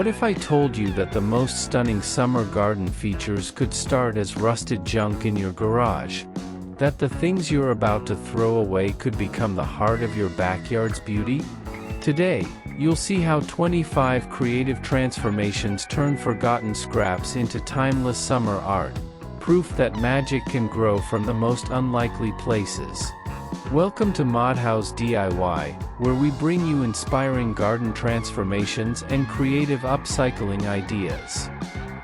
if I told you that the most stunning summer garden features could start as rusted junk in your garage? That the things you're about to throw away could become the heart of your backyard's beauty? Today, you'll see how 25 creative transformations turn forgotten scraps into timeless summer art, proof that magic can grow from the most unlikely places. Welcome to Modhouse DIY, where we bring you inspiring garden transformations and creative upcycling ideas.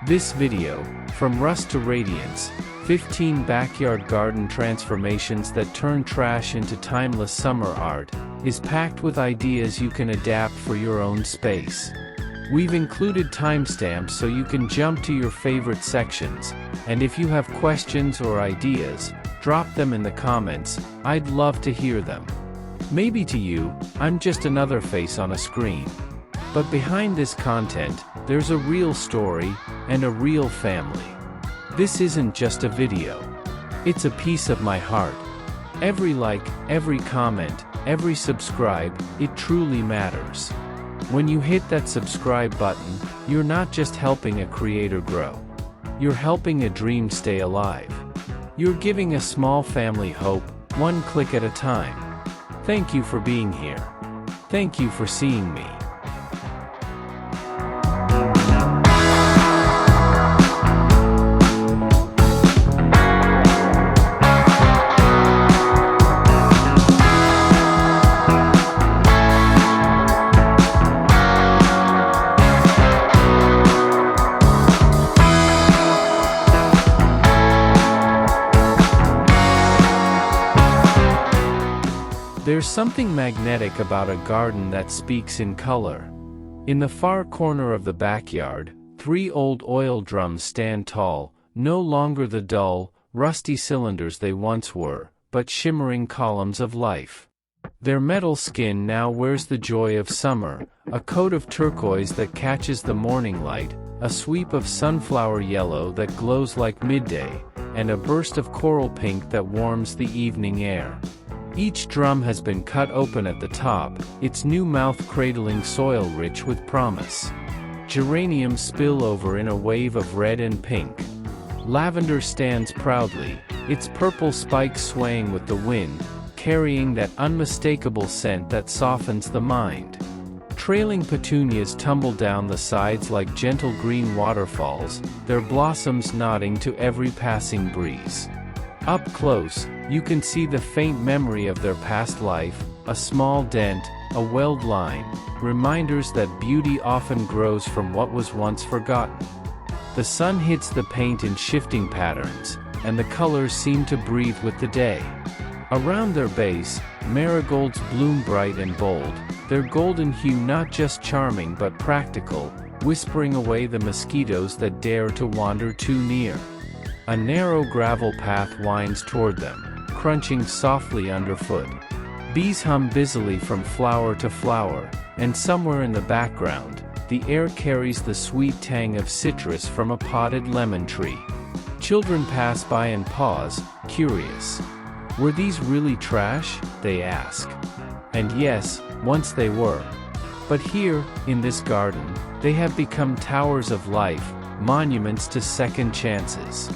This video, From Rust to Radiance, 15 backyard garden transformations that turn trash into timeless summer art, is packed with ideas you can adapt for your own space. We've included timestamps so you can jump to your favorite sections, and if you have questions or ideas, drop them in the comments. I'd love to hear them. Maybe to you, I'm just another face on a screen. But behind this content, there's a real story, and a real family. This isn't just a video. It's a piece of my heart. Every like, every comment, every subscribe, it truly matters. When you hit that subscribe button, you're not just helping a creator grow. You're helping a dream stay alive. You're giving a small family hope, one click at a time. Thank you for being here. Thank you for seeing me. There's something magnetic about a garden that speaks in color. In the far corner of the backyard, 3 old oil drums stand tall, no longer the dull, rusty cylinders they once were, but shimmering columns of life. Their metal skin now wears the joy of summer, a coat of turquoise that catches the morning light, a sweep of sunflower yellow that glows like midday, and a burst of coral pink that warms the evening air. Each drum has been cut open at the top, its new mouth cradling soil rich with promise. Geraniums spill over in a wave of red and pink. Lavender stands proudly, its purple spikes swaying with the wind, carrying that unmistakable scent that softens the mind. Trailing petunias tumble down the sides like gentle green waterfalls, their blossoms nodding to every passing breeze. Up close, you can see the faint memory of their past life, a small dent, a weld line, reminders that beauty often grows from what was once forgotten. The sun hits the paint in shifting patterns, and the colors seem to breathe with the day. Around their base, marigolds bloom bright and bold, their golden hue not just charming but practical, whispering away the mosquitoes that dare to wander too near. A narrow gravel path winds toward them, crunching softly underfoot. Bees hum busily from flower to flower, and somewhere in the background, the air carries the sweet tang of citrus from a potted lemon tree. Children pass by and pause, curious. Were these really trash? They ask. And yes, once they were. But here, in this garden, they have become towers of life, monuments to second chances.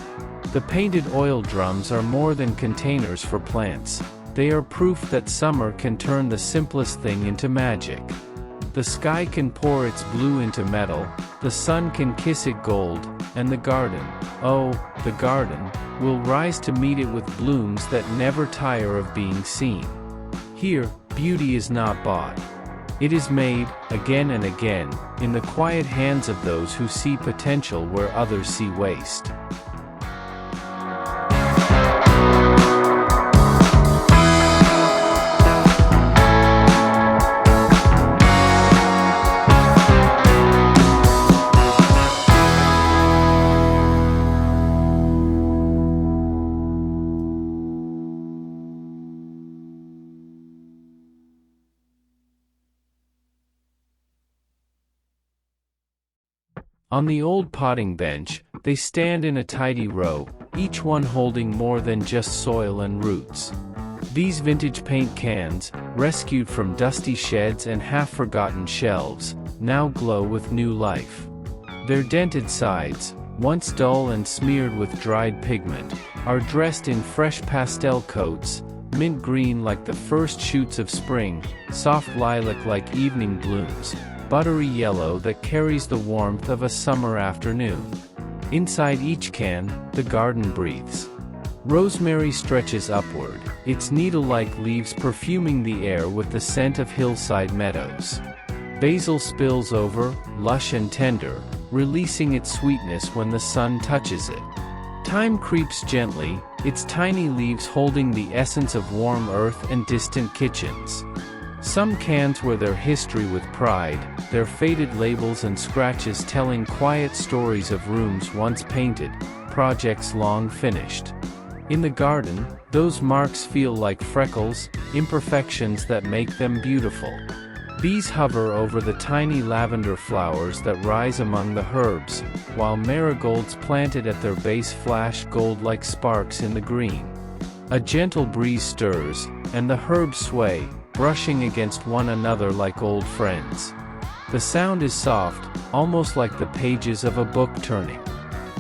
The painted oil drums are more than containers for plants. They are proof that summer can turn the simplest thing into magic. The sky can pour its blue into metal, the sun can kiss it gold, and the garden, oh, the garden, will rise to meet it with blooms that never tire of being seen. Here, beauty is not bought. It is made, again and again, in the quiet hands of those who see potential where others see waste. On the old potting bench, they stand in a tidy row, each one holding more than just soil and roots. These vintage paint cans, rescued from dusty sheds and half-forgotten shelves, now glow with new life. Their dented sides, once dull and smeared with dried pigment, are dressed in fresh pastel coats, mint green like the first shoots of spring, soft lilac like evening blooms, buttery yellow that carries the warmth of a summer afternoon. Inside each can, the garden breathes. Rosemary stretches upward, its needle-like leaves perfuming the air with the scent of hillside meadows. Basil spills over, lush and tender, releasing its sweetness when the sun touches it. Thyme creeps gently, its tiny leaves holding the essence of warm earth and distant kitchens. Some cans wear their history with pride, their faded labels and scratches telling quiet stories of rooms once painted, projects long finished. In the garden, those marks feel like freckles, imperfections that make them beautiful. Bees hover over the tiny lavender flowers that rise among the herbs, while marigolds planted at their base flash gold like sparks in the green. A gentle breeze stirs, and the herbs sway, brushing against one another like old friends. The sound is soft, almost like the pages of a book turning.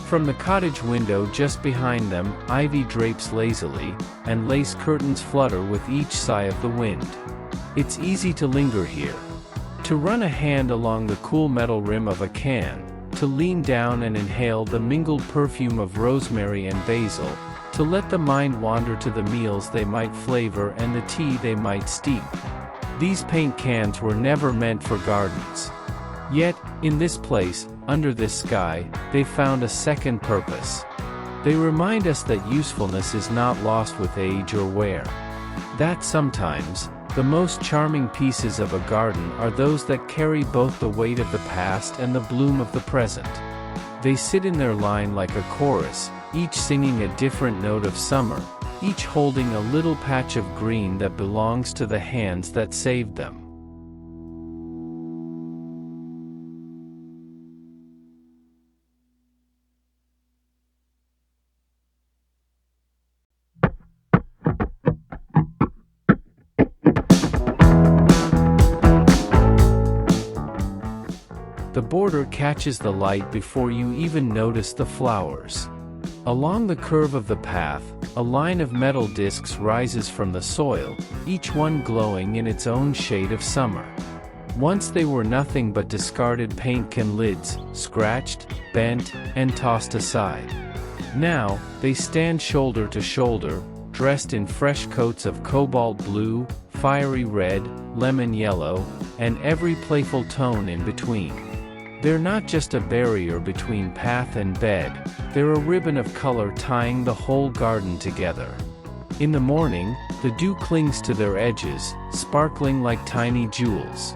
From the cottage window just behind them, ivy drapes lazily, and lace curtains flutter with each sigh of the wind. It's easy to linger here. To run a hand along the cool metal rim of a can, to lean down and inhale the mingled perfume of rosemary and basil, to let the mind wander to the meals they might flavor and the tea they might steep. These paint cans were never meant for gardens. Yet, in this place, under this sky, they found a second purpose. They remind us that usefulness is not lost with age or wear. That sometimes, the most charming pieces of a garden are those that carry both the weight of the past and the bloom of the present. They sit in their line like a chorus, each singing a different note of summer, each holding a little patch of green that belongs to the hands that saved them. The border catches the light before you even notice the flowers. Along the curve of the path, a line of metal discs rises from the soil, each one glowing in its own shade of summer. Once they were nothing but discarded paint can lids, scratched, bent, and tossed aside. Now, they stand shoulder to shoulder, dressed in fresh coats of cobalt blue, fiery red, lemon yellow, and every playful tone in between. They're not just a barrier between path and bed, they're a ribbon of color tying the whole garden together. In the morning, the dew clings to their edges, sparkling like tiny jewels.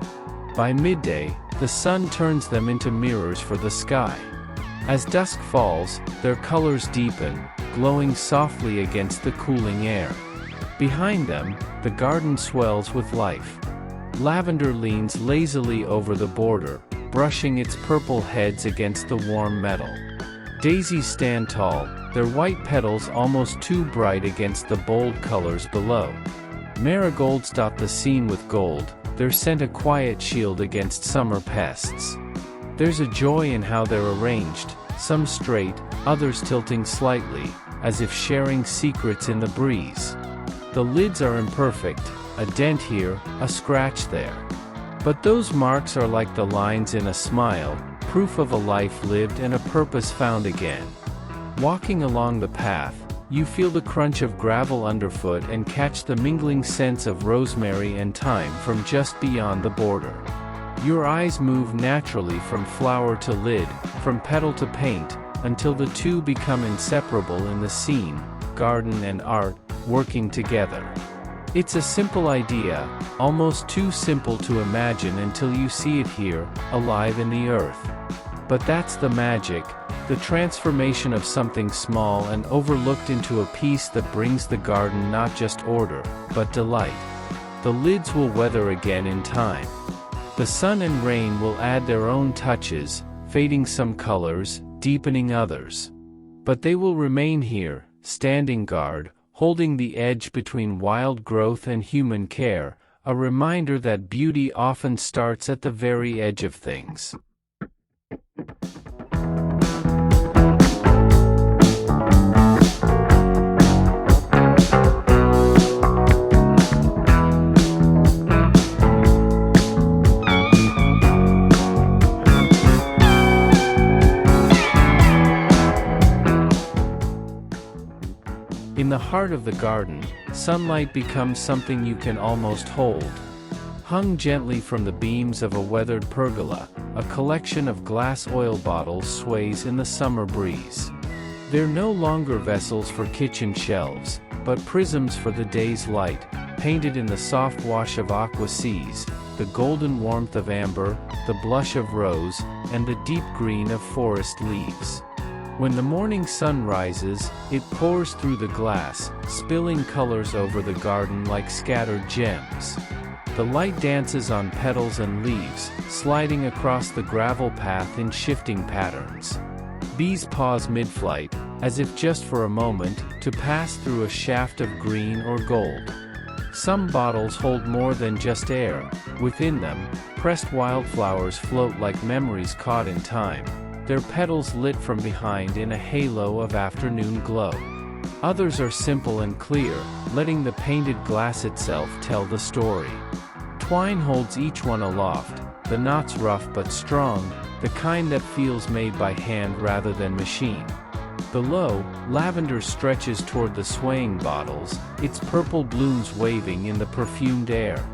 By midday, the sun turns them into mirrors for the sky. As dusk falls, their colors deepen, glowing softly against the cooling air. Behind them, the garden swells with life. Lavender leans lazily over the border, brushing its purple heads against the warm metal. Daisies stand tall, their white petals almost too bright against the bold colors below. Marigolds dot the scene with gold, their scent a quiet shield against summer pests. There's a joy in how they're arranged, some straight, others tilting slightly, as if sharing secrets in the breeze. The lids are imperfect, a dent here, a scratch there. But those marks are like the lines in a smile, proof of a life lived and a purpose found again. Walking along the path, you feel the crunch of gravel underfoot and catch the mingling scents of rosemary and thyme from just beyond the border. Your eyes move naturally from flower to lid, from petal to paint, until the two become inseparable in the scene, garden and art, working together. It's a simple idea, almost too simple to imagine until you see it here, alive in the earth. But that's the magic, the transformation of something small and overlooked into a piece that brings the garden not just order, but delight. The lids will weather again in time. The sun and rain will add their own touches, fading some colors, deepening others. But they will remain here, standing guard, holding the edge between wild growth and human care, a reminder that beauty often starts at the very edge of things. In the heart of the garden, sunlight becomes something you can almost hold. Hung gently from the beams of a weathered pergola, a collection of glass oil bottles sways in the summer breeze. They're no longer vessels for kitchen shelves, but prisms for the day's light, painted in the soft wash of aqua seas, the golden warmth of amber, the blush of rose, and the deep green of forest leaves. When the morning sun rises, it pours through the glass, spilling colors over the garden like scattered gems. The light dances on petals and leaves, sliding across the gravel path in shifting patterns. Bees pause mid-flight, as if just for a moment, to pass through a shaft of green or gold. Some bottles hold more than just air. Within them, pressed wildflowers float like memories caught in time, their petals lit from behind in a halo of afternoon glow. Others are simple and clear, letting the painted glass itself tell the story. Twine holds each one aloft, the knots rough but strong, the kind that feels made by hand rather than machine. Below, lavender stretches toward the swaying bottles, its purple blooms waving in the perfumed air.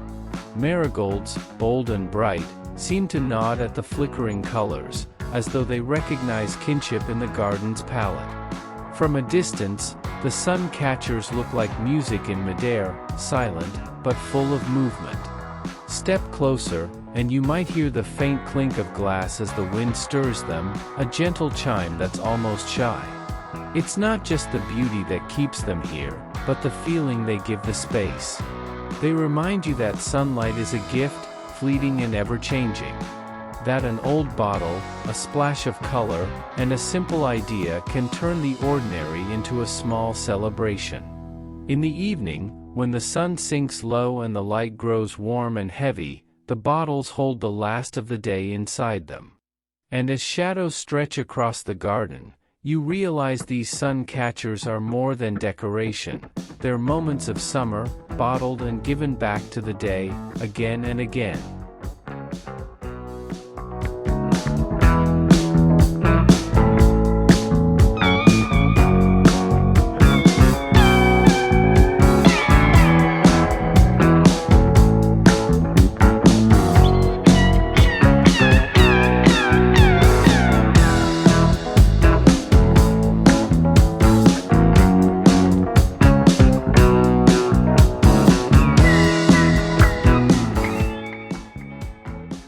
Marigolds, bold and bright, seem to nod at the flickering colors, as though they recognize kinship in the garden's palette. From a distance, the sun catchers look like music in midair, silent, but full of movement. Step closer, and you might hear the faint clink of glass as the wind stirs them, a gentle chime that's almost shy. It's not just the beauty that keeps them here, but the feeling they give the space. They remind you that sunlight is a gift, fleeting and ever-changing. That an old bottle, a splash of color, and a simple idea can turn the ordinary into a small celebration. In the evening, when the sun sinks low and the light grows warm and heavy, the bottles hold the last of the day inside them. And as shadows stretch across the garden, you realize these sun catchers are more than decoration. They're moments of summer, bottled and given back to the day, again and again.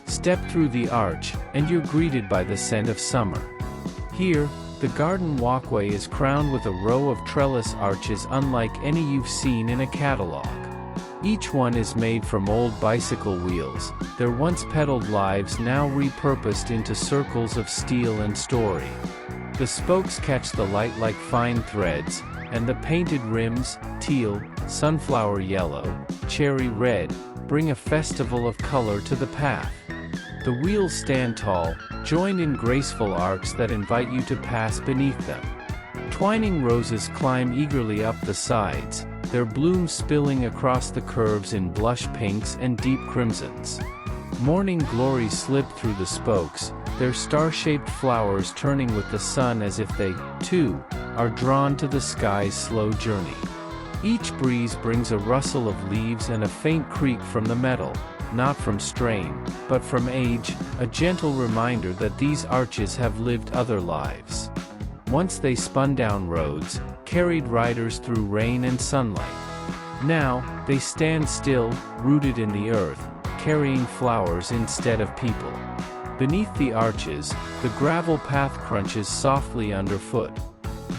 Step through the arch, and you're greeted by the scent of summer. Here, the garden walkway is crowned with a row of trellis arches unlike any you've seen in a catalog. Each one is made from old bicycle wheels, their once petaled lives now repurposed into circles of steel and story. The spokes catch the light like fine threads, and the painted rims, teal, sunflower yellow, cherry red, bring a festival of color to the path. The wheels stand tall, joined in graceful arcs that invite you to pass beneath them. Twining roses climb eagerly up the sides, their blooms spilling across the curves in blush pinks and deep crimsons. Morning glories slip through the spokes, their star-shaped flowers turning with the sun as if they, too, are drawn to the sky's slow journey. Each breeze brings a rustle of leaves and a faint creak from the metal. Not from strain, but from age, a gentle reminder that these arches have lived other lives. Once they spun down roads, carried riders through rain and sunlight. Now, they stand still, rooted in the earth, carrying flowers instead of people. Beneath the arches, the gravel path crunches softly underfoot.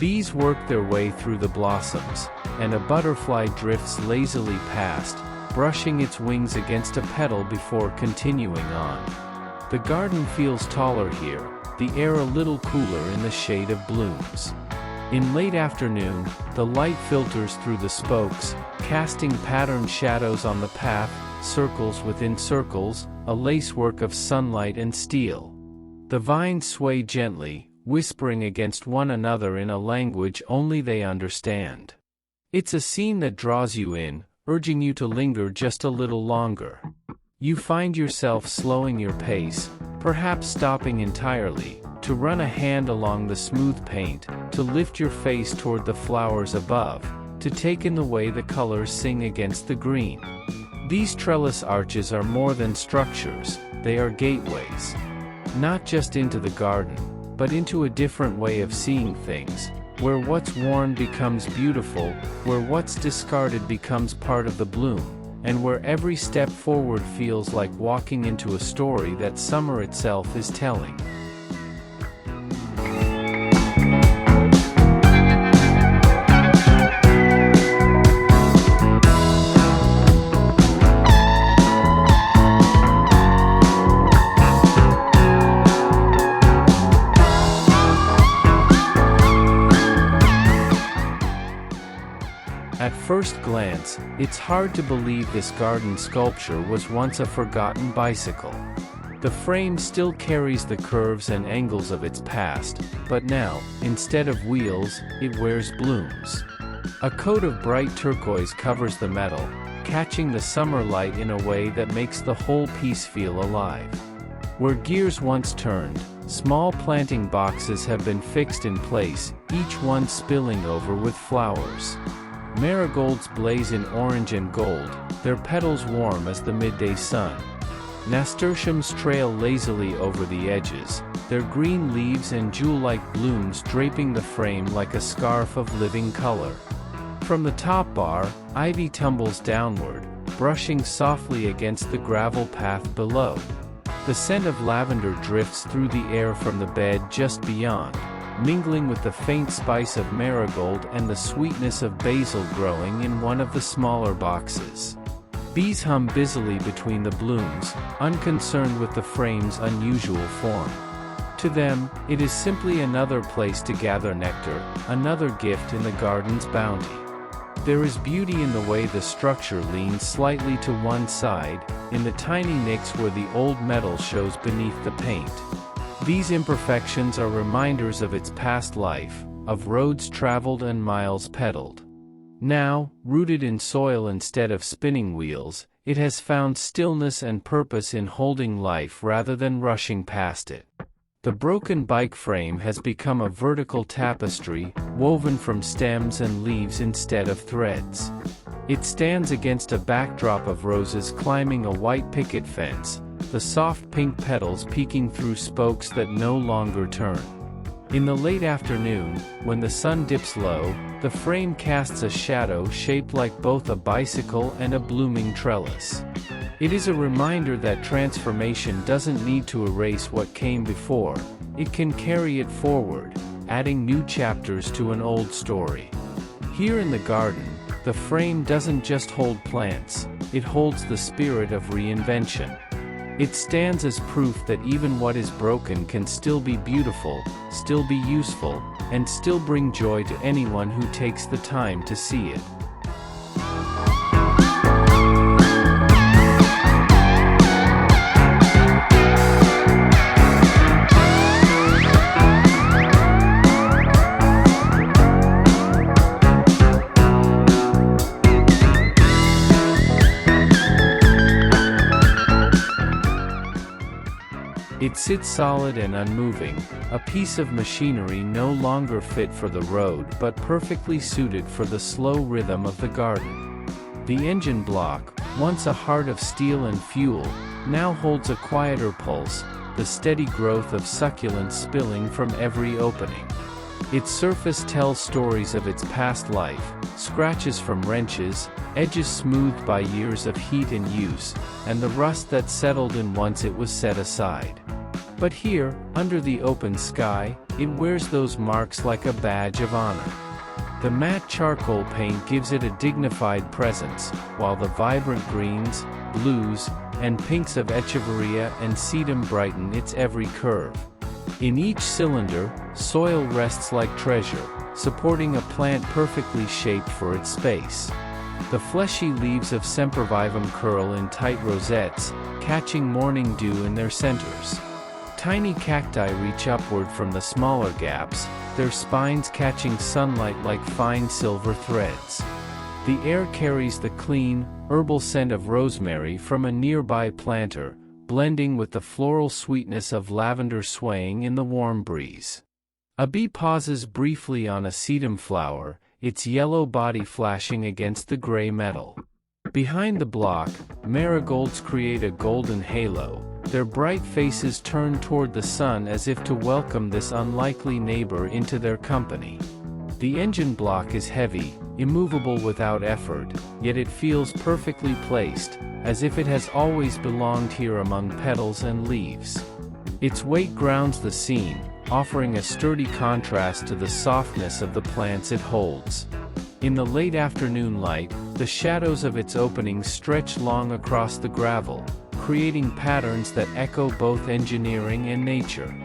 Bees work their way through the blossoms, and a butterfly drifts lazily past, brushing its wings against a petal before continuing on. The garden feels taller here, the air a little cooler in the shade of blooms. In late afternoon, the light filters through the spokes, casting patterned shadows on the path, circles within circles, a lacework of sunlight and steel. The vines sway gently, whispering against one another in a language only they understand. It's a scene that draws you in, urging you to linger just a little longer. You find yourself slowing your pace, perhaps stopping entirely, to run a hand along the smooth paint, to lift your face toward the flowers above, to take in the way the colors sing against the green. These trellis arches are more than structures, they are gateways. Not just into the garden, but into a different way of seeing things, where what's worn becomes beautiful, where what's discarded becomes part of the bloom, and where every step forward feels like walking into a story that summer itself is telling. At first glance, it's hard to believe this garden sculpture was once a forgotten bicycle. The frame still carries the curves and angles of its past, but now, instead of wheels, it wears blooms. A coat of bright turquoise covers the metal, catching the summer light in a way that makes the whole piece feel alive. Where gears once turned, small planting boxes have been fixed in place, each one spilling over with flowers. Marigolds blaze in orange and gold, their petals warm as the midday sun. Nasturtiums trail lazily over the edges, their green leaves and jewel-like blooms draping the frame like a scarf of living color. From the top bar, ivy tumbles downward, brushing softly against the gravel path below. The scent of lavender drifts through the air from the bed just beyond, mingling with the faint spice of marigold and the sweetness of basil growing in one of the smaller boxes. Bees hum busily between the blooms, unconcerned with the frame's unusual form. To them, it is simply another place to gather nectar, another gift in the garden's bounty. There is beauty in the way the structure leans slightly to one side, in the tiny nicks where the old metal shows beneath the paint. These imperfections are reminders of its past life, of roads traveled and miles pedaled. Now, rooted in soil instead of spinning wheels, it has found stillness and purpose in holding life rather than rushing past it. The broken bike frame has become a vertical tapestry, woven from stems and leaves instead of threads. It stands against a backdrop of roses climbing a white picket fence, the soft pink petals peeking through spokes that no longer turn. In the late afternoon, when the sun dips low, the frame casts a shadow shaped like both a bicycle and a blooming trellis. It is a reminder that transformation doesn't need to erase what came before, it can carry it forward, adding new chapters to an old story. Here in the garden, the frame doesn't just hold plants, it holds the spirit of reinvention. It stands as proof that even what is broken can still be beautiful, still be useful, and still bring joy to anyone who takes the time to see it. It sits solid and unmoving, a piece of machinery no longer fit for the road but perfectly suited for the slow rhythm of the garden. The engine block, once a heart of steel and fuel, now holds a quieter pulse, the steady growth of succulents spilling from every opening. Its surface tells stories of its past life, scratches from wrenches, edges smoothed by years of heat and use, and the rust that settled in once it was set aside. But here, under the open sky, it wears those marks like a badge of honor. The matte charcoal paint gives it a dignified presence, while the vibrant greens, blues, and pinks of echeveria and sedum brighten its every curve. In each cylinder, soil rests like treasure, supporting a plant perfectly shaped for its space. The fleshy leaves of sempervivum curl in tight rosettes, catching morning dew in their centers. Tiny cacti reach upward from the smaller gaps, their spines catching sunlight like fine silver threads. The air carries the clean, herbal scent of rosemary from a nearby planter, blending with the floral sweetness of lavender swaying in the warm breeze. A bee pauses briefly on a sedum flower, its yellow body flashing against the gray metal. Behind the block, marigolds create a golden halo, their bright faces turned toward the sun as if to welcome this unlikely neighbor into their company. The engine block is heavy, immovable without effort, yet it feels perfectly placed, as if it has always belonged here among petals and leaves. Its weight grounds the scene, offering a sturdy contrast to the softness of the plants it holds. In the late afternoon light, the shadows of its openings stretch long across the gravel, creating patterns that echo both engineering and nature.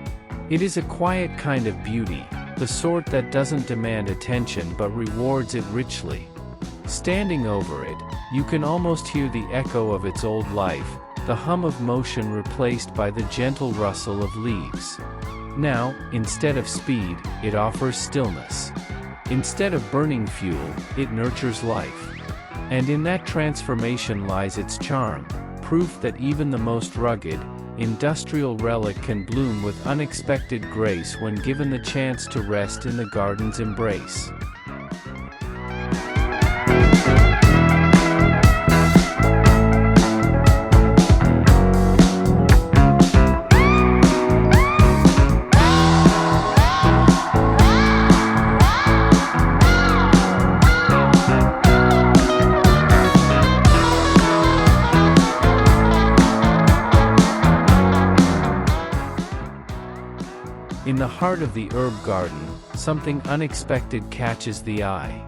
It is a quiet kind of beauty, the sort that doesn't demand attention but rewards it richly. Standing over it, you can almost hear the echo of its old life, the hum of motion replaced by the gentle rustle of leaves. Now, instead of speed, it offers stillness. Instead of burning fuel, it nurtures life. And in that transformation lies its charm, proof that even the most rugged, industrial relic can bloom with unexpected grace when given the chance to rest in the garden's embrace. In the heart of the herb garden, something unexpected catches the eye.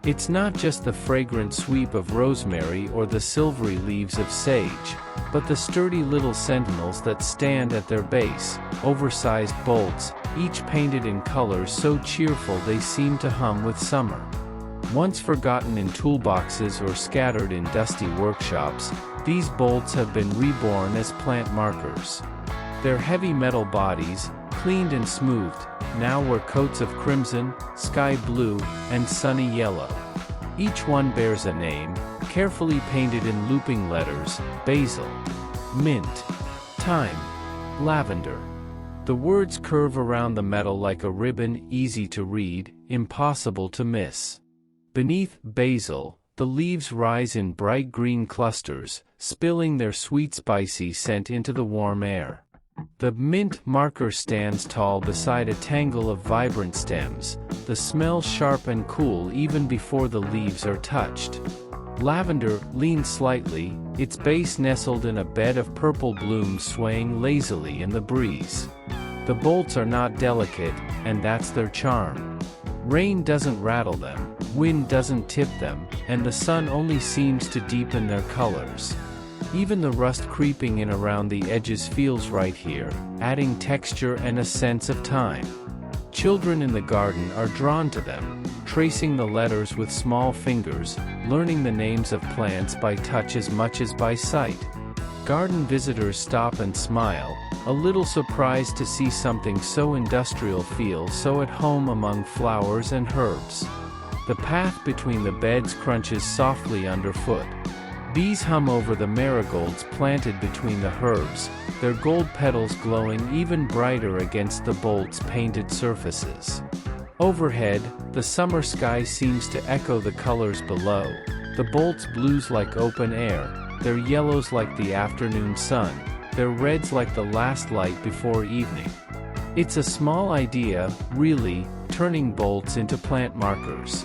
It's not just the fragrant sweep of rosemary or the silvery leaves of sage, but the sturdy little sentinels that stand at their base, oversized bolts, each painted in colors so cheerful they seem to hum with summer. Once forgotten in toolboxes or scattered in dusty workshops, these bolts have been reborn as plant markers. Their heavy metal bodies, cleaned and smoothed, now wear coats of crimson, sky blue, and sunny yellow. Each one bears a name, carefully painted in looping letters: basil, mint, thyme, lavender. The words curve around the metal like a ribbon, easy to read, impossible to miss. Beneath basil, the leaves rise in bright green clusters, spilling their sweet spicy scent into the warm air. The mint marker stands tall beside a tangle of vibrant stems, the smell sharp and cool even before the leaves are touched. Lavender leans slightly, its base nestled in a bed of purple blooms swaying lazily in the breeze. The bolts are not delicate, and that's their charm. Rain doesn't rattle them, wind doesn't tip them, and the sun only seems to deepen their colors. Even the rust creeping in around the edges feels right here, adding texture and a sense of time. Children in the garden are drawn to them, tracing the letters with small fingers, learning the names of plants by touch as much as by sight. Garden visitors stop and smile, a little surprised to see something so industrial feel so at home among flowers and herbs. The path between the beds crunches softly underfoot. Bees hum over the marigolds planted between the herbs, their gold petals glowing even brighter against the bolts' painted surfaces. Overhead, the summer sky seems to echo the colors below, the bolts' blues like open air, their yellows like the afternoon sun, their reds like the last light before evening. It's a small idea, really, turning bolts into plant markers.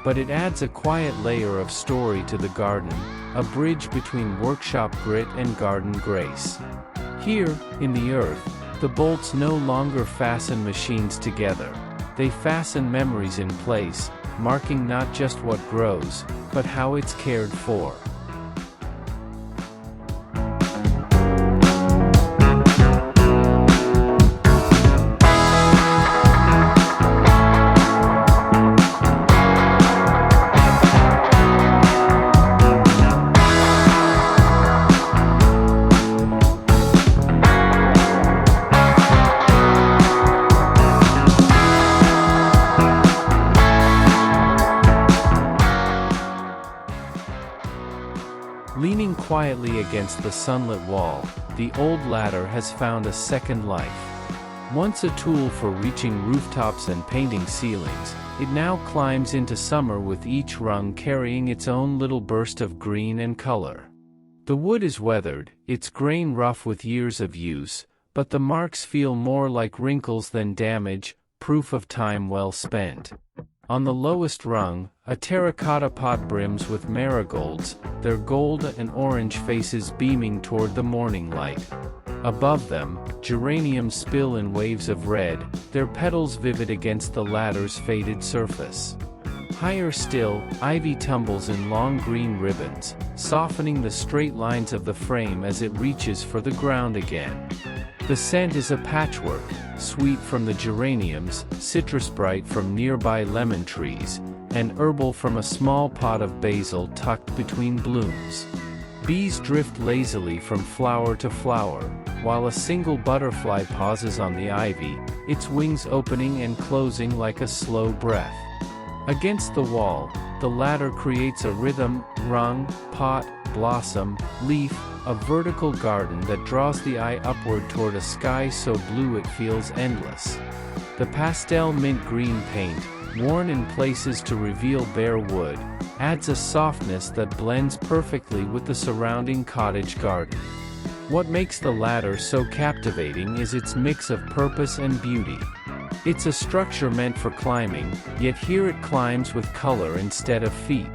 But it adds a quiet layer of story to the garden, a bridge between workshop grit and garden grace. Here, in the earth, the bolts no longer fasten machines together. They fasten memories in place, marking not just what grows, but how it's cared for. Leaning quietly against the sunlit wall, the old ladder has found a second life. Once a tool for reaching rooftops and painting ceilings, it now climbs into summer with each rung carrying its own little burst of green and color. The wood is weathered, its grain rough with years of use, but the marks feel more like wrinkles than damage, proof of time well spent. On the lowest rung, a terracotta pot brims with marigolds, their gold and orange faces beaming toward the morning light. Above them, geraniums spill in waves of red, their petals vivid against the ladder's faded surface. Higher still, ivy tumbles in long green ribbons, softening the straight lines of the frame as it reaches for the ground again. The scent is a patchwork, sweet from the geraniums, citrus bright from nearby lemon trees, and herbal from a small pot of basil tucked between blooms. Bees drift lazily from flower to flower, while a single butterfly pauses on the ivy, its wings opening and closing like a slow breath. Against the wall, the ladder creates a rhythm, rung, pot, blossom, leaf, a vertical garden that draws the eye upward toward a sky so blue it feels endless. The pastel mint green paint, worn in places to reveal bare wood, adds a softness that blends perfectly with the surrounding cottage garden. What makes the ladder so captivating is its mix of purpose and beauty. It's a structure meant for climbing, yet here it climbs with color instead of feet.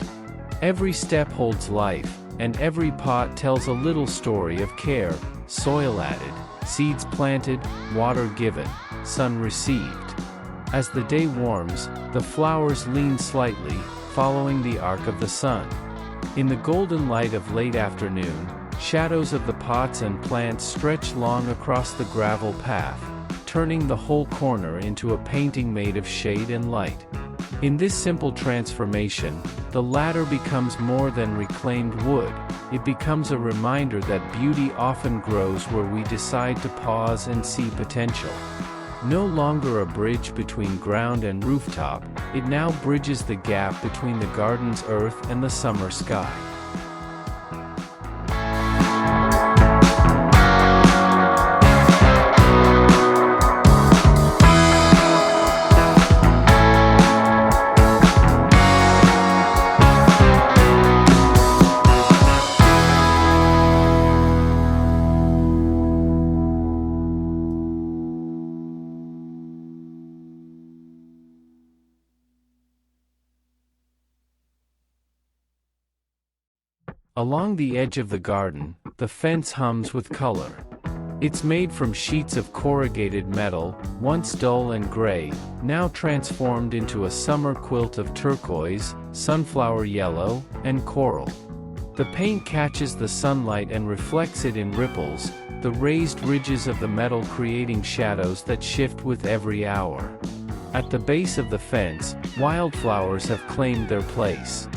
Every step holds life, and every pot tells a little story of care, soil added, seeds planted, water given, sun received. As the day warms, the flowers lean slightly, following the arc of the sun. In the golden light of late afternoon, shadows of the pots and plants stretch long across the gravel path, turning the whole corner into a painting made of shade and light. In this simple transformation, the ladder becomes more than reclaimed wood, it becomes a reminder that beauty often grows where we decide to pause and see potential. No longer a bridge between ground and rooftop, it now bridges the gap between the garden's earth and the summer sky. Along the edge of the garden, the fence hums with color. It's made from sheets of corrugated metal, once dull and gray, now transformed into a summer quilt of turquoise, sunflower yellow, and coral. The paint catches the sunlight and reflects it in ripples, the raised ridges of the metal creating shadows that shift with every hour. At the base of the fence, wildflowers have claimed their place.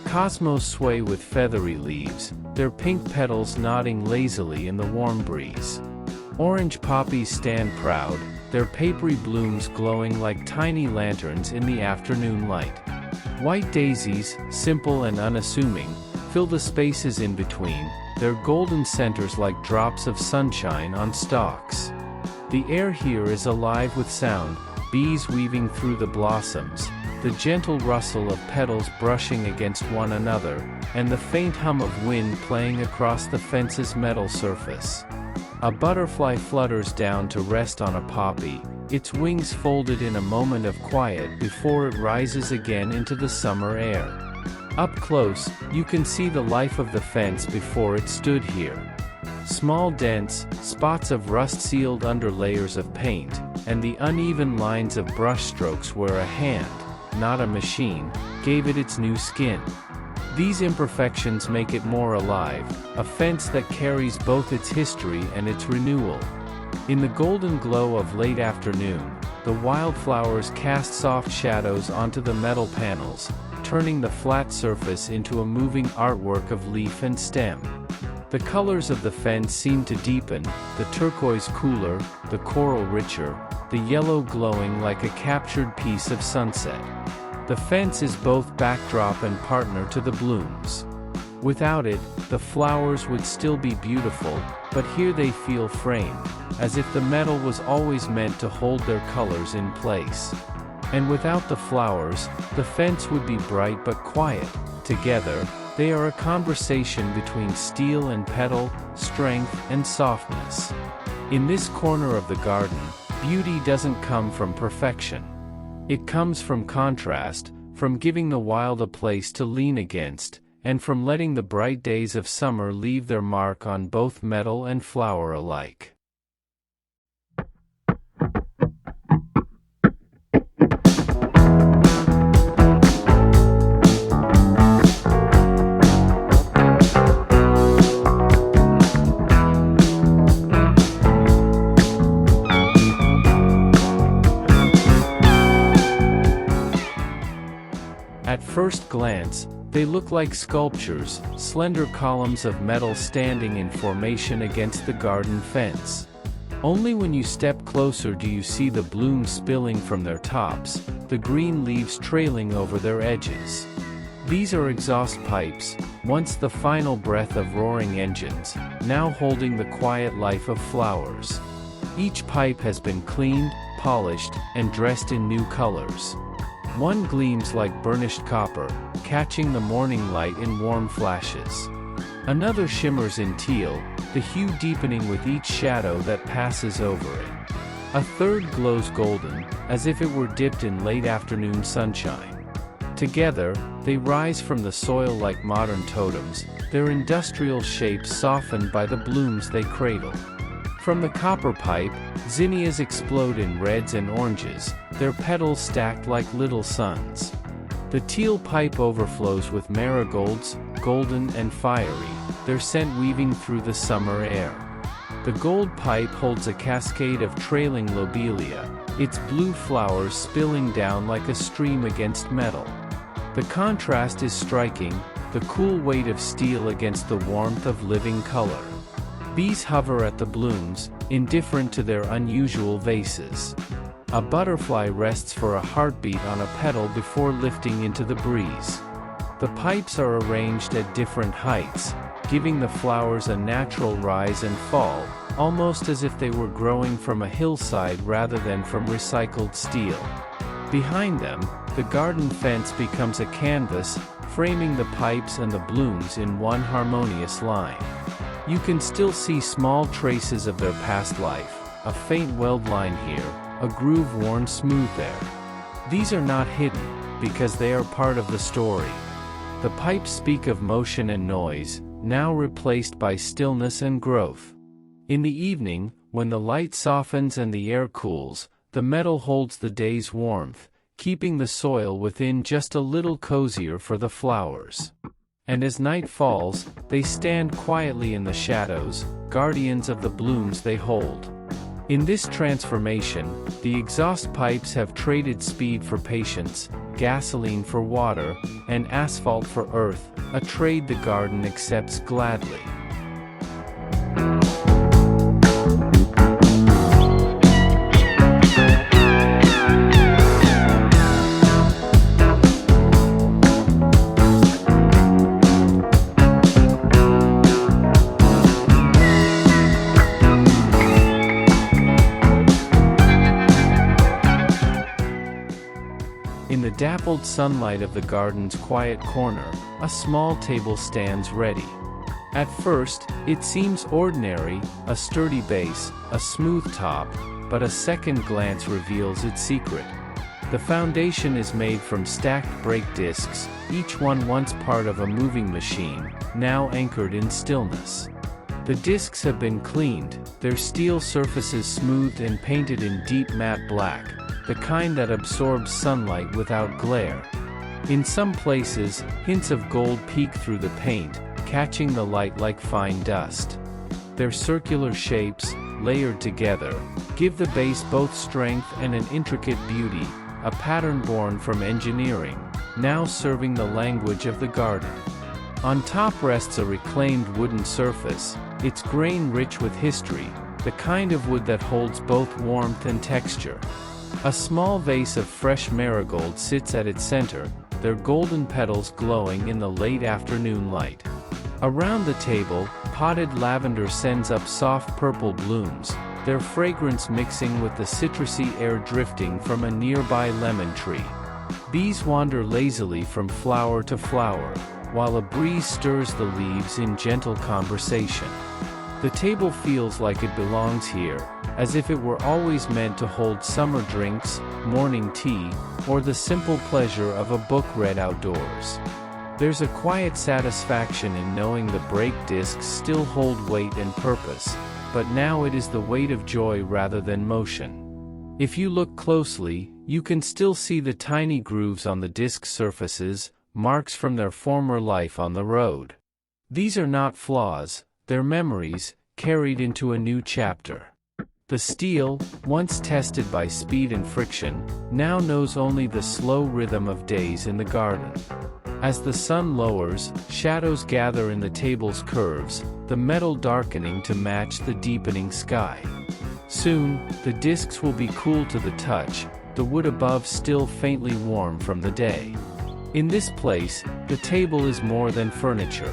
Cosmos sway with feathery leaves, their pink petals nodding lazily in the warm breeze. Orange poppies stand proud, their papery blooms glowing like tiny lanterns in the afternoon light. White daisies, simple and unassuming, fill the spaces in between, their golden centers like drops of sunshine on stalks. The air here is alive with sound, bees weaving through the blossoms, the gentle rustle of petals brushing against one another, and the faint hum of wind playing across the fence's metal surface. A butterfly flutters down to rest on a poppy, its wings folded in a moment of quiet before it rises again into the summer air. Up close, you can see the life of the fence before it stood here. Small dents, spots of rust sealed under layers of paint, and the uneven lines of brushstrokes where a hand, not a machine, gave it its new skin. These imperfections make it more alive, a fence that carries both its history and its renewal. In the golden glow of late afternoon, the wildflowers cast soft shadows onto the metal panels, turning the flat surface into a moving artwork of leaf and stem. The colors of the fence seem to deepen, the turquoise cooler, the coral richer, the yellow glowing like a captured piece of sunset. The fence is both backdrop and partner to the blooms. Without it, the flowers would still be beautiful, but here they feel framed, as if the metal was always meant to hold their colors in place. And without the flowers, the fence would be bright but quiet. Together, they are a conversation between steel and petal, strength and softness. In this corner of the garden, beauty doesn't come from perfection. It comes from contrast, from giving the wild a place to lean against, and from letting the bright days of summer leave their mark on both metal and flower alike. At first glance, they look like sculptures, slender columns of metal standing in formation against the garden fence. Only when you step closer do you see the blooms spilling from their tops, the green leaves trailing over their edges. These are exhaust pipes, once the final breath of roaring engines, now holding the quiet life of flowers. Each pipe has been cleaned, polished, and dressed in new colors. One gleams like burnished copper, catching the morning light in warm flashes. Another shimmers in teal, the hue deepening with each shadow that passes over it. A third glows golden, as if it were dipped in late afternoon sunshine. Together, they rise from the soil like modern totems, their industrial shapes softened by the blooms they cradle. From the copper pipe, zinnias explode in reds and oranges, their petals stacked like little suns. The teal pipe overflows with marigolds, golden and fiery, their scent weaving through the summer air. The gold pipe holds a cascade of trailing lobelia, its blue flowers spilling down like a stream against metal. The contrast is striking, the cool weight of steel against the warmth of living color. Bees hover at the blooms, indifferent to their unusual vases. A butterfly rests for a heartbeat on a petal before lifting into the breeze. The pipes are arranged at different heights, giving the flowers a natural rise and fall, almost as if they were growing from a hillside rather than from recycled steel. Behind them, the garden fence becomes a canvas, framing the pipes and the blooms in one harmonious line. You can still see small traces of their past life, a faint weld line here, a groove worn smooth there. These are not hidden, because they are part of the story. The pipes speak of motion and noise, now replaced by stillness and growth. In the evening, when the light softens and the air cools, the metal holds the day's warmth, keeping the soil within just a little cozier for the flowers. And as night falls, they stand quietly in the shadows, guardians of the blooms they hold. In this transformation, the exhaust pipes have traded speed for patience, gasoline for water, and asphalt for earth, a trade the garden accepts gladly. In the dappled sunlight of the garden's quiet corner, a small table stands ready. At first, it seems ordinary, a sturdy base, a smooth top, but a second glance reveals its secret. The foundation is made from stacked brake discs, each one once part of a moving machine, now anchored in stillness. The discs have been cleaned, their steel surfaces smoothed and painted in deep matte black, the kind that absorbs sunlight without glare. In some places, hints of gold peek through the paint, catching the light like fine dust. Their circular shapes, layered together, give the base both strength and an intricate beauty, a pattern born from engineering, now serving the language of the garden. On top rests a reclaimed wooden surface, its grain rich with history, the kind of wood that holds both warmth and texture. A small vase of fresh marigold sits at its center, their golden petals glowing in the late afternoon light. Around the table, potted lavender sends up soft purple blooms, their fragrance mixing with the citrusy air drifting from a nearby lemon tree. Bees wander lazily from flower to flower, while a breeze stirs the leaves in gentle conversation. The table feels like it belongs here, as if it were always meant to hold summer drinks, morning tea, or the simple pleasure of a book read outdoors. There's a quiet satisfaction in knowing the break discs still hold weight and purpose, but now it is the weight of joy rather than motion. If you look closely, you can still see the tiny grooves on the disc surfaces, marks from their former life on the road. These are not flaws, they're memories, carried into a new chapter. The steel, once tested by speed and friction, now knows only the slow rhythm of days in the garden. As the sun lowers, shadows gather in the table's curves, the metal darkening to match the deepening sky. Soon, the discs will be cool to the touch, the wood above still faintly warm from the day. In this place, the table is more than furniture.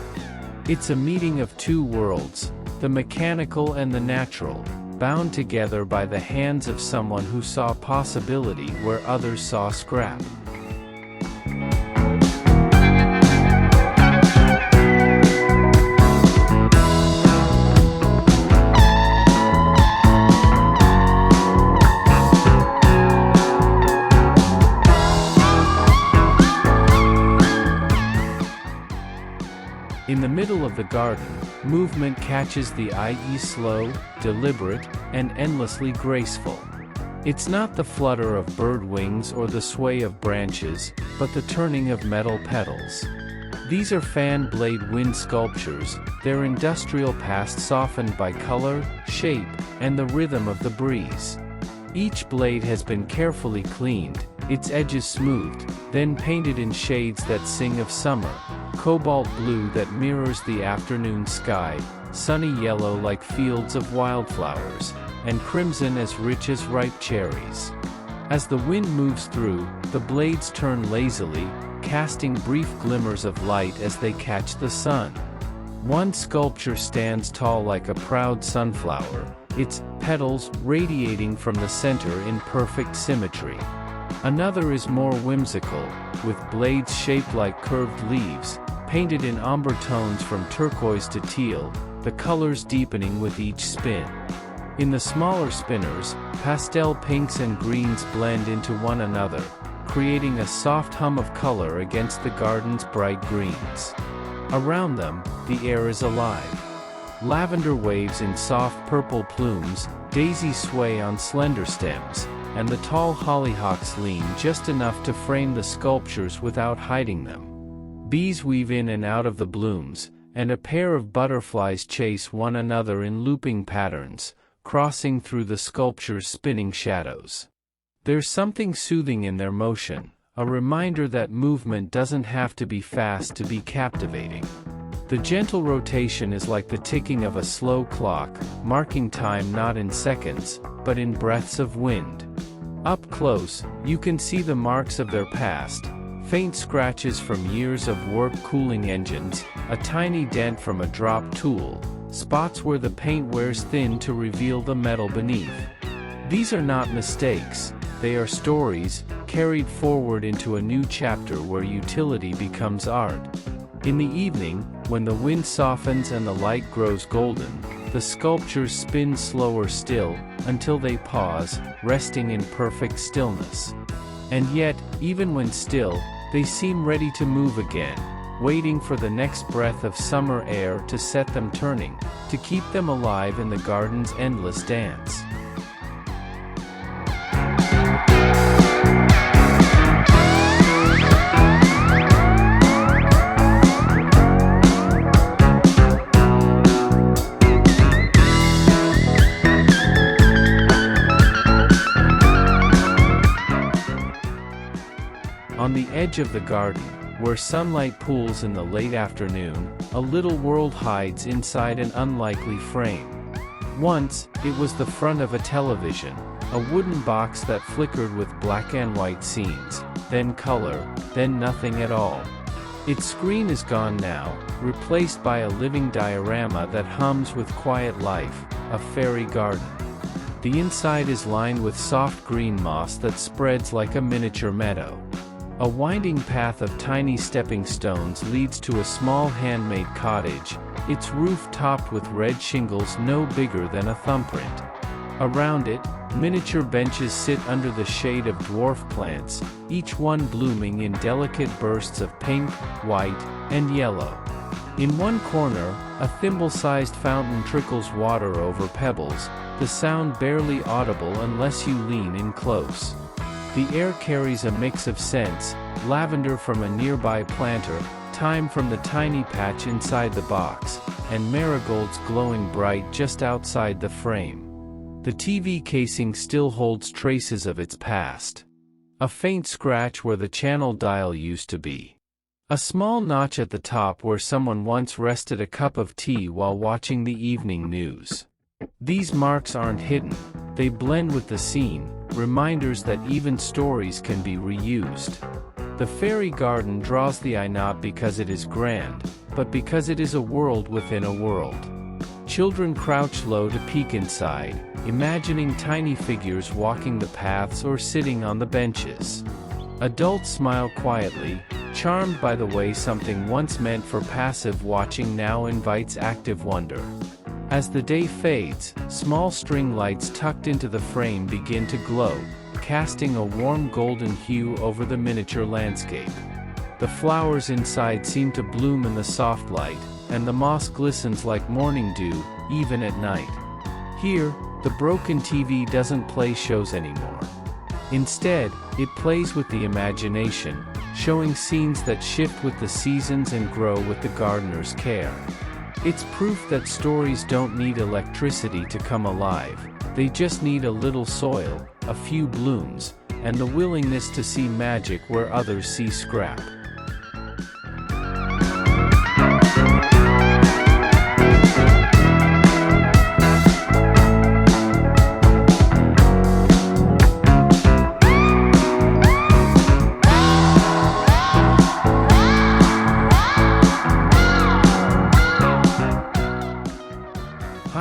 It's a meeting of two worlds, the mechanical and the natural, bound together by the hands of someone who saw possibility where others saw scrap. In the middle of the garden, movement catches the eye, slow, deliberate, and endlessly graceful. It's not the flutter of bird wings or the sway of branches, but the turning of metal petals. These are fan blade wind sculptures, their industrial past softened by color, shape, and the rhythm of the breeze. Each blade has been carefully cleaned, its edges smoothed, then painted in shades that sing of summer. Cobalt blue that mirrors the afternoon sky, sunny yellow like fields of wildflowers, and crimson as rich as ripe cherries. As the wind moves through, the blades turn lazily, casting brief glimmers of light as they catch the sun. One sculpture stands tall like a proud sunflower, its petals radiating from the center in perfect symmetry. Another is more whimsical, with blades shaped like curved leaves, painted in amber tones from turquoise to teal, the colors deepening with each spin. In the smaller spinners, pastel pinks and greens blend into one another, creating a soft hum of color against the garden's bright greens. Around them, the air is alive. Lavender waves in soft purple plumes, daisies sway on slender stems, and the tall hollyhocks lean just enough to frame the sculptures without hiding them. Bees weave in and out of the blooms, and a pair of butterflies chase one another in looping patterns, crossing through the sculpture's spinning shadows. There's something soothing in their motion, a reminder that movement doesn't have to be fast to be captivating. The gentle rotation is like the ticking of a slow clock, marking time not in seconds, but in breaths of wind. Up close, you can see the marks of their past, faint scratches from years of work cooling engines, a tiny dent from a dropped tool, spots where the paint wears thin to reveal the metal beneath. These are not mistakes, they are stories, carried forward into a new chapter where utility becomes art. In the evening, when the wind softens and the light grows golden, the sculptures spin slower still, until they pause, resting in perfect stillness. And yet, even when still, they seem ready to move again, waiting for the next breath of summer air to set them turning, to keep them alive in the garden's endless dance. On the edge of the garden, where sunlight pools in the late afternoon, a little world hides inside an unlikely frame. Once, it was the front of a television, a wooden box that flickered with black and white scenes, then color, then nothing at all. Its screen is gone now, replaced by a living diorama that hums with quiet life, a fairy garden. The inside is lined with soft green moss that spreads like a miniature meadow. A winding path of tiny stepping stones leads to a small handmade cottage, its roof topped with red shingles no bigger than a thumbprint. Around it, miniature benches sit under the shade of dwarf plants, each one blooming in delicate bursts of pink, white, and yellow. In one corner, a thimble-sized fountain trickles water over pebbles, the sound barely audible unless you lean in close. The air carries a mix of scents, lavender from a nearby planter, thyme from the tiny patch inside the box, and marigolds glowing bright just outside the frame. The TV casing still holds traces of its past. A faint scratch where the channel dial used to be. A small notch at the top where someone once rested a cup of tea while watching the evening news. These marks aren't hidden, they blend with the scene, reminders that even stories can be reused. The fairy garden draws the eye not because it is grand, but because it is a world within a world. Children crouch low to peek inside, imagining tiny figures walking the paths or sitting on the benches. Adults smile quietly, charmed by the way something once meant for passive watching now invites active wonder. As the day fades, small string lights tucked into the frame begin to glow, casting a warm golden hue over the miniature landscape. The flowers inside seem to bloom in the soft light, and the moss glistens like morning dew, even at night. Here, the broken TV doesn't play shows anymore. Instead, it plays with the imagination, showing scenes that shift with the seasons and grow with the gardener's care. It's proof that stories don't need electricity to come alive, they just need a little soil, a few blooms, and the willingness to see magic where others see scrap.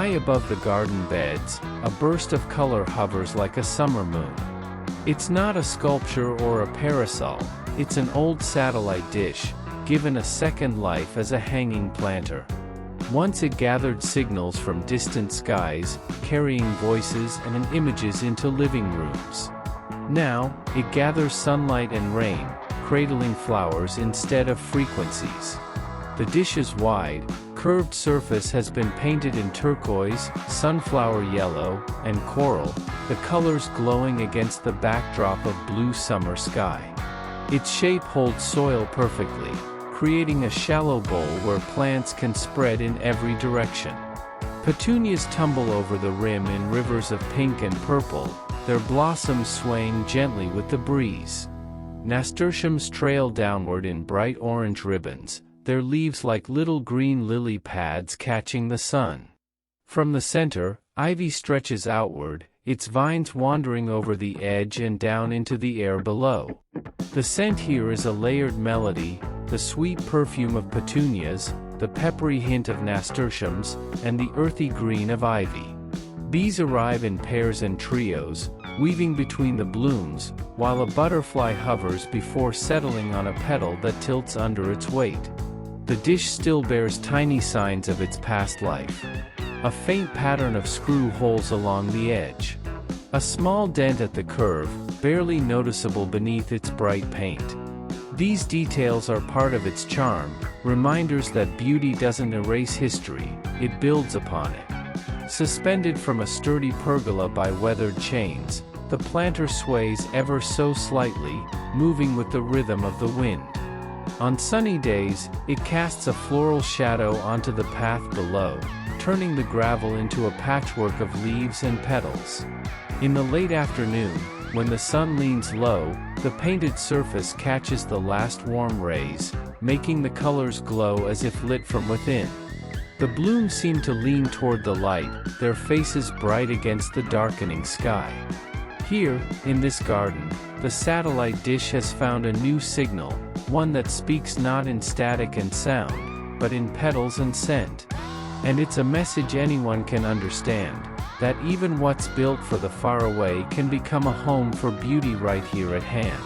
High above the garden beds, a burst of color hovers like a summer moon. It's not a sculpture or a parasol, it's an old satellite dish, given a second life as a hanging planter. Once it gathered signals from distant skies, carrying voices and images into living rooms. Now, it gathers sunlight and rain, cradling flowers instead of frequencies. The dish's wide, curved surface has been painted in turquoise, sunflower yellow, and coral, the colors glowing against the backdrop of blue summer sky. Its shape holds soil perfectly, creating a shallow bowl where plants can spread in every direction. Petunias tumble over the rim in rivers of pink and purple, their blossoms swaying gently with the breeze. Nasturtiums trail downward in bright orange ribbons, their leaves like little green lily pads catching the sun. From the center, ivy stretches outward, its vines wandering over the edge and down into the air below. The scent here is a layered melody, the sweet perfume of petunias, the peppery hint of nasturtiums, and the earthy green of ivy. Bees arrive in pairs and trios, weaving between the blooms, while a butterfly hovers before settling on a petal that tilts under its weight. The dish still bears tiny signs of its past life. A faint pattern of screw holes along the edge. A small dent at the curve, barely noticeable beneath its bright paint. These details are part of its charm, reminders that beauty doesn't erase history, it builds upon it. Suspended from a sturdy pergola by weathered chains, the planter sways ever so slightly, moving with the rhythm of the wind. On sunny days, it casts a floral shadow onto the path below, turning the gravel into a patchwork of leaves and petals. In the late afternoon, when the sun leans low, the painted surface catches the last warm rays, making the colors glow as if lit from within. The blooms seem to lean toward the light, their faces bright against the darkening sky. Here, in this garden, the satellite dish has found a new signal, one that speaks not in static and sound, but in petals and scent. And it's a message anyone can understand, that even what's built for the faraway can become a home for beauty right here at hand.